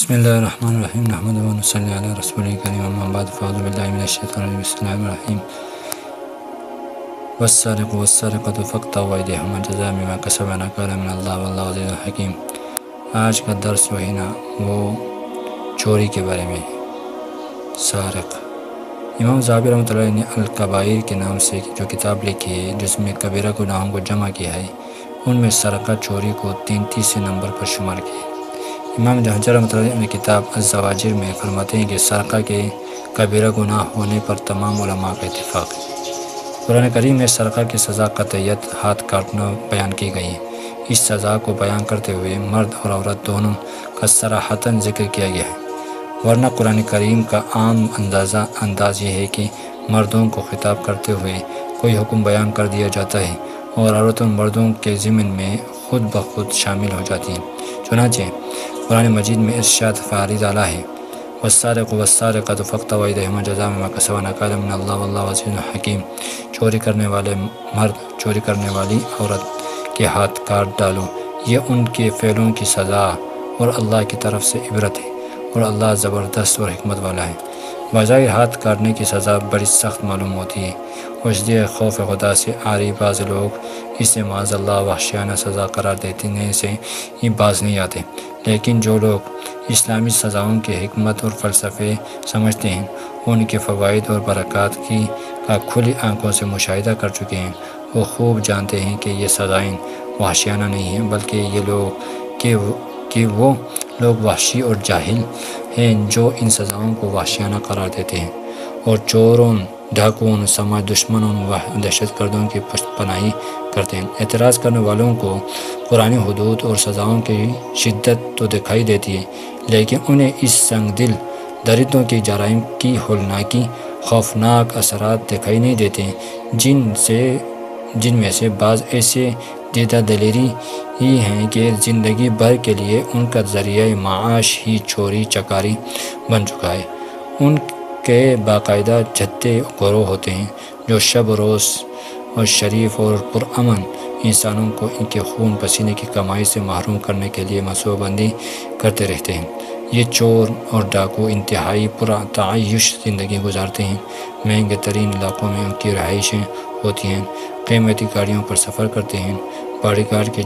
بسم اللہ الرحمن الرحیم نحمدہ و نصلی علی رسول کریم اما بعد فاعوذ باللہ من الشیطان الرجیم بسم اللہ الرحمن الرحیم والسارق والسارقۃ فاقطعوا ایدیہما جزاء بما کسبا نکالا من اللہ واللہ عزیز حکیم۔ آج کا درس وہی نا وہ چوری کے بارے میں سارق۔ امام ذہبی رحمۃ اللہ علیہ نے الکبائر کے نام سے جو کتاب لکھی ہے جس میں کبیرہ گناہوں کو جمع کیا ہے، ان میں سرقہ چوری کو 33 نمبر پر شمار کیا۔ امام ابن حجر رحمۃ اللہ علیہ نے کتاب الزواجر میں فرماتے ہیں کہ سرقہ کے کبیرہ گناہ ہونے پر تمام علماء کا اتفاق ہے۔ قرآن کریم میں سرقہ کی سزا قطعیت ہاتھ کاٹنا بیان کی گئی ہے۔ اس سزا کو بیان کرتے ہوئے مرد اور عورت دونوں کا صراحتاً ذکر کیا گیا ہے، ورنہ قرآن کریم کا عام انداز یہ ہے کہ مردوں کو خطاب کرتے ہوئے کوئی حکم بیان کر دیا جاتا ہے اور عورتوں مردوں کے ضمن میں خود بخود شامل ہو جاتی ہیں۔ چنانچہ قرآن مجید میں ارشاد فارض اعلیٰ ہے، والسارق والسارقۃ فاقطعوا ایدیہما جزاء بما کسبا نکالا من اللہ واللہ عزیز حکیم۔ چوری کرنے والے مرد، چوری کرنے والی عورت کے ہاتھ کاٹ ڈالو، یہ ان کے فعلوں کی سزا اور اللہ کی طرف سے عبرت ہے، اور اللہ زبردست اور حکمت والا ہے۔ بظاہر ہاتھ کاٹنے کی سزا بڑی سخت معلوم ہوتی ہے، اور اس لیے خوف خدا سے عاری بعض لوگ اسے معاذ اللہ وحشیانہ سزا قرار دینے سے ہی باز نہیں آتے، لیکن جو لوگ اسلامی سزاؤں کے حکمت اور فلسفے سمجھتے ہیں، ان کے فوائد اور برکات کا کھلی آنکھوں سے مشاہدہ کر چکے ہیں، وہ خوب جانتے ہیں کہ یہ سزائیں وحشیانہ نہیں ہیں، بلکہ کہ وہ لوگ وحشی اور جاہل ہیں جو ان سزاؤں کو وحشیانہ قرار دیتے ہیں اور چوروں، ڈاکوؤں، سماج دشمنوں و دہشت گردوں کی پشت پناہی کرتے ہیں۔ اعتراض کرنے والوں کو قرآن حدود اور سزاؤں کی شدت تو دکھائی دیتی ہے، لیکن انہیں اس سنگ دل درندوں کی جرائم کی ہولناکی، خوفناک اثرات دکھائی نہیں دیتے، جن میں سے بعض ایسے دیدہ دلیری ہی ہیں کہ زندگی بھر کے لیے ان کا ذریعہ معاش ہی چوری چکاری بن چکا ہے۔ ان کے باقاعدہ جھتے گروہ ہوتے ہیں جو شب روز اور شریف اور پرامن انسانوں کو ان کے خون پسینے کی کمائی سے محروم کرنے کے لیے منصوبہ بندی کرتے رہتے ہیں۔ یہ چور اور ڈاکو انتہائی پرتعیش زندگی گزارتے ہیں، مہنگے ترین علاقوں میں ان کی رہائشیں ہوتی ہیں، قیمتی گاڑیوں پر سفر کرتے ہیں، باڈی گارڈ کے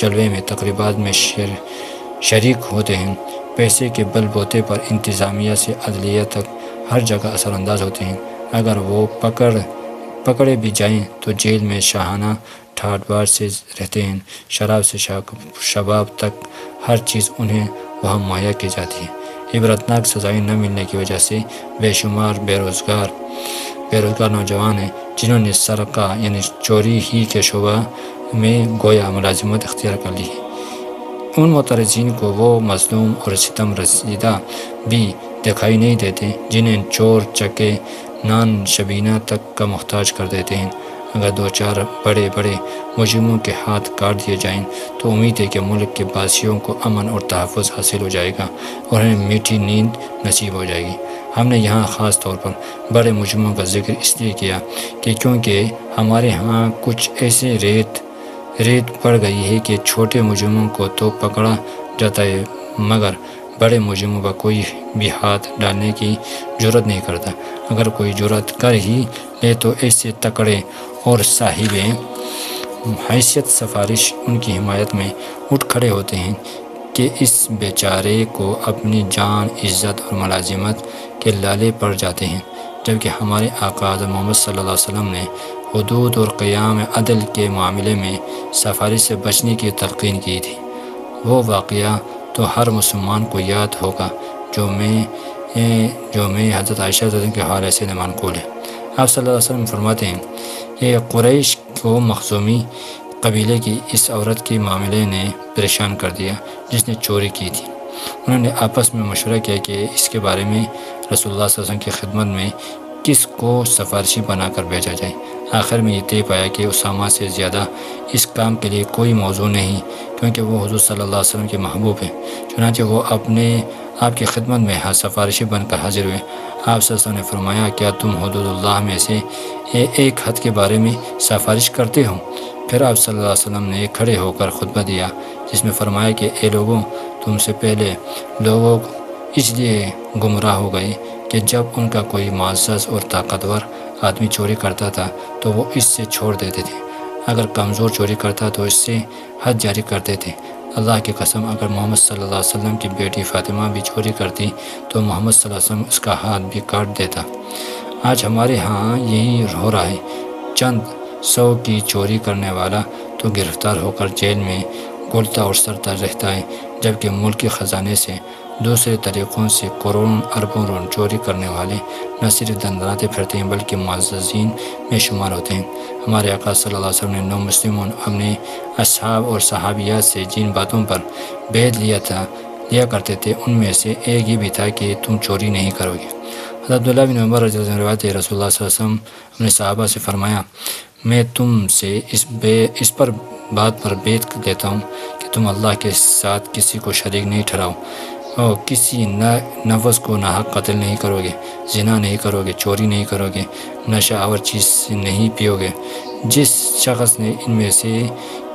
جلوے میں تقریبات میں شریک ہوتے ہیں، پیسے کے بل بوتے پر انتظامیہ سے عدلیہ تک ہر جگہ اثر انداز ہوتے ہیں۔ اگر وہ پکڑے بھی جائیں تو جیل میں شاہانہ ٹھاٹ بار سے رہتے ہیں، شراب سے شباب تک ہر چیز انہیں وہاں مہیا کی جاتی ہے۔ عبرتناک سزائیں نہ ملنے کی وجہ سے بے شمار بے روزگار نوجوان ہیں جنہوں نے سرقہ یعنی چوری ہی کے شعبہ میں گویا ملازمت اختیار کر لی ہے۔ ان مترجین کو وہ مظلوم اور ستم رسیدہ بھی دکھائی نہیں دیتے جنہیں چور چکے نان شبینہ تک کا محتاج کر دیتے ہیں۔ اگر دو چار بڑے مجرموں کے ہاتھ کاٹ دیے جائیں تو امید ہے کہ ملک کے باسیوں کو امن اور تحفظ حاصل ہو جائے گا اور انہیں میٹھی نیند نصیب ہو جائے گی۔ ہم نے یہاں خاص طور پر بڑے مجرموں کا ذکر اس لیے کیا کہ کیونکہ ہمارے ہاں کچھ ایسے ریت پڑ گئی ہے کہ چھوٹے مجرموں کو تو پکڑا جاتا ہے مگر بڑے مجرموں پر کوئی بھی ہاتھ ڈالنے کی جرات نہیں کرتا۔ اگر کوئی جرات کر ہی لے تو ایسے تکڑے اور صاحب حیثیت سفارش ان کی حمایت میں اٹھ کھڑے ہوتے ہیں کہ اس بیچارے کو اپنی جان، عزت اور ملازمت کے لالے پڑ جاتے ہیں، جبکہ ہمارے آقا حضرت محمد صلی اللہ علیہ وسلم نے حدود اور قیام عدل کے معاملے میں سفارش سے بچنے کی تلقین کی تھی۔ وہ واقعہ تو ہر مسلمان کو یاد ہوگا جو میں حضرت عائشہ رضی اللہ عنہا کے حوالے سے منقول ہے۔ آپ صلی اللہ علیہ وسلم فرماتے ہیں کہ قریش کو مخزومی قبیلے کی اس عورت کے معاملے نے پریشان کر دیا جس نے چوری کی تھی۔ انہوں نے آپس میں مشورہ کیا کہ اس کے بارے میں رسول اللہ صلی اللہ علیہ وسلم کی خدمت میں کس کو سفارشی بنا کر بھیجا جائے۔ آخر میں یہ طے پایا کہ اسامہ سے زیادہ اس کام کے لیے کوئی موضوع نہیں، کیونکہ وہ حضور صلی اللہ علیہ وسلم کے محبوب ہیں۔ چنانچہ وہ آپ کی خدمت میں سفارشی بن کر حاضر ہوئے۔ آپ صلی اللہ علیہ وسلم نے فرمایا، کیا تم حدود اللہ میں سے ایک حد کے بارے میں سفارش کرتے ہو؟ پھر آپ صلی اللہ علیہ وسلم نے کھڑے ہو کر خطبہ دیا جس میں فرمایا کہ اے لوگوں، تم سے پہلے لوگوں اس لیے گمراہ ہو گئے کہ جب ان کا کوئی معزز اور طاقتور آدمی چوری کرتا تھا تو وہ اس سے چھوڑ دیتے تھے، اگر کمزور چوری کرتا تو اس سے حد جاری کرتے تھے۔ اللہ کی قسم، اگر محمد صلی اللہ علیہ وسلم کی بیٹی فاطمہ بھی چوری کرتی تو محمد صلی اللہ علیہ وسلم اس کا ہاتھ بھی کاٹ دیتا۔ آج ہمارے ہاں یہی ہو رہا ہے، چند سو کی چوری کرنے والا تو گرفتار ہو کر جیل میں گھلتا اور سڑتا رہتا ہے، جبکہ ملک کے خزانے سے دوسرے طریقوں سے کروڑوں اربوں چوری کرنے والے نہ صرف دندناتے پھرتے ہیں بلکہ معززین میں شمار ہوتے ہیں۔ ہمارے آقا صلی اللہ علیہ وسلم نے نو مسلمون اپنے اصحاب اور صحابیات سے جن باتوں پر بیعت لیا کرتے تھے ان میں سے ایک یہ بھی تھا کہ تم چوری نہیں کرو گے۔ حضرت عبداللہ بن عمر رضی اللہ عنہ روایت ہے، رسول اللہ صلی اللہ علیہ وسلم اپنے صحابہ سے فرمایا، میں تم سے اس بات پر بیعت لیتا ہوں کہ تم اللہ کے ساتھ کسی کو شریک نہیں ٹھہراؤ، اور کسی نفس کو ناحق قتل نہیں کرو گے، زنا نہیں کرو گے، چوری نہیں کرو گے، نشہ آور چیز نہیں پیو گے۔ جس شخص نے ان میں سے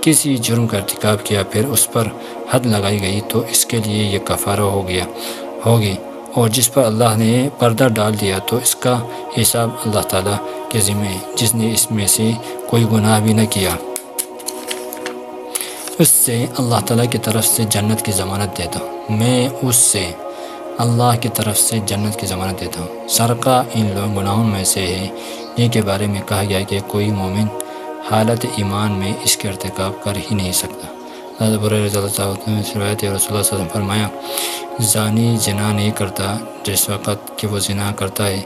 کسی جرم کا ارتکاب کیا پھر اس پر حد لگائی گئی تو اس کے لیے یہ کفارہ ہوگی، اور جس پر اللہ نے پردہ ڈال دیا تو اس کا حساب اللہ تعالیٰ کے ذمہ ہے۔ جس نے اس میں سے کوئی گناہ بھی نہ کیا اس سے اللہ تعالیٰ کی طرف سے جنت کی ضمانت دیتا ہوں، میں اس سے اللہ کی طرف سے جنت کی ضمانت دیتا ہوں۔ سرقہ ان گناہوں میں سے ہے جن کے بارے میں کہا گیا کہ کوئی مومن حالت ایمان میں اس کے ارتکاب کر ہی نہیں سکتا۔ حضرت ابو ہریرہ رضی اللہ عنہ سے روایت ہے، رسول اللہ صلی اللہ علیہ وسلم نے فرمایا، زانی زنا نہیں کرتا جس وقت کہ وہ زنا کرتا ہے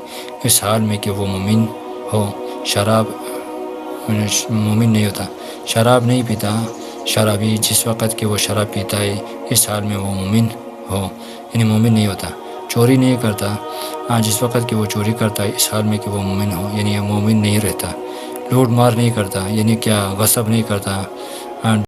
اس حال میں کہ وہ مومن ہو، مومن نہیں ہوتا۔ شراب نہیں پیتا شرابی جس وقت کہ وہ شراب پیتا ہے اس حال میں وہ مومن ہو، یعنی مومن نہیں ہوتا۔ چوری نہیں کرتا جس وقت کہ وہ چوری کرتا ہے اس حال میں کہ وہ مومن ہو، یعنی مومن نہیں رہتا۔ لوٹ مار نہیں کرتا، یعنی کیا غصب نہیں کرتا،